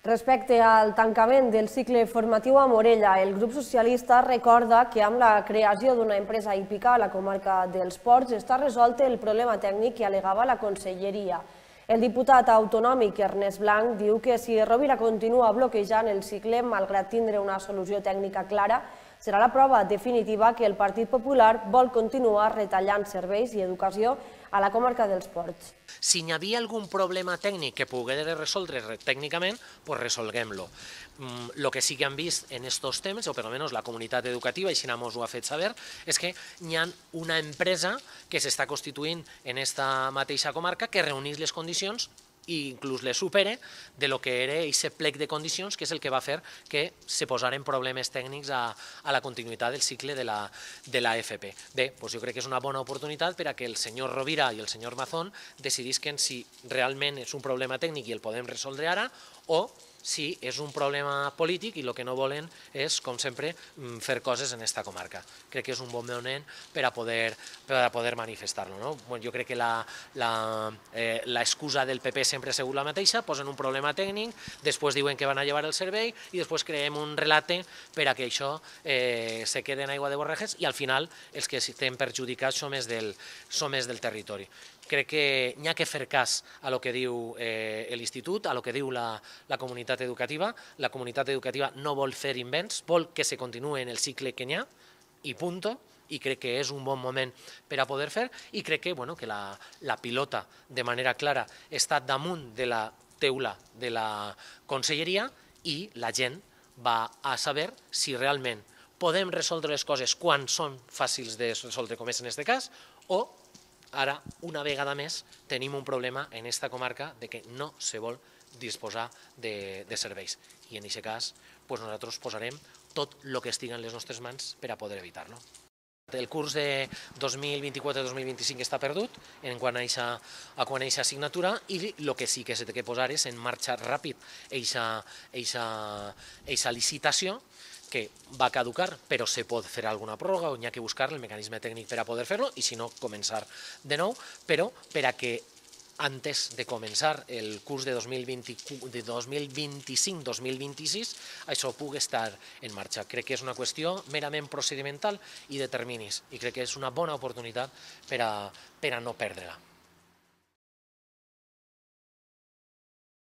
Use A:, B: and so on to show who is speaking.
A: Respecte al tancament del cicle formatiu a Morella, el grup socialista recorda que amb la creació d'una empresa hípica a la comarca dels Ports està resolt el problema tècnic que alegava la conselleria. El diputat autonòmic Ernest Blanc diu que si Rovira continua bloquejant el cicle, malgrat tindre una solució tècnica clara, serà la prova definitiva que el Partit Popular vol continuar retallant serveis i educació a la comarca dels Ports.
B: Si hi havia algun problema tècnic que pogués resoldre tècnicament, doncs resolguem-lo. El que sí que han vist en aquests temps, o per almenys la comunitat educativa, i si ens ho ha fet saber, és que hi ha una empresa que s'està constituint en aquesta mateixa comarca que reunís les condicions i inclús les supere de lo que era aquest plec de condicions, que és el que va fer que se posaren problemes tècnics a la continuïtat del cicle de la FP. Bé, doncs jo crec que és una bona oportunitat per a que el senyor Rovira i el senyor Mazón decidisquen si realment és un problema tècnic i el podem resoldre ara o si és un problema polític i el que no volen és, com sempre, fer coses en aquesta comarca. Crec que és un bon moment per a poder manifestar-lo. Jo crec que l'excusa del PP sempre ha sigut la mateixa, posen un problema tècnic, després diuen que van a llevar el servei i després creem un relate per a que això se quede en aigua de borregues i al final els que estem perjudicats som els del territori. Crec que n'hi ha que fer cas a lo que diu l'institut, a lo que diu la comunitat educativa. La comunitat educativa no vol fer invents, vol que se continuï en el cicle que n'hi ha i punto, i crec que és un bon moment per a poder fer i crec que la pilota de manera clara està damunt de la teula de la conselleria i la gent va a saber si realment podem resoldre les coses quan són fàcils de resoldre, com és en aquest cas, o ara, una vegada més, tenim un problema en aquesta comarca de que no se vol disposar de serveis. I en aquest cas, nosaltres posarem tot el que estigui en les nostres mans per a poder evitar-lo. El curs de 2024-2025 està perdut quant a aquesta assignatura i el que sí que s'ha de posar és en marxa ràpid aquesta licitació que va caducar, però se pot fer alguna pròrroga o n'hi ha que buscar el mecanisme tècnic per a poder fer-lo i si no, començar de nou, però per a que antes de començar el curs de 2025-2026 això pugui estar en marxa. Crec que és una qüestió merament procedimental i de terminis i crec que és una bona oportunitat per a no perdre-la.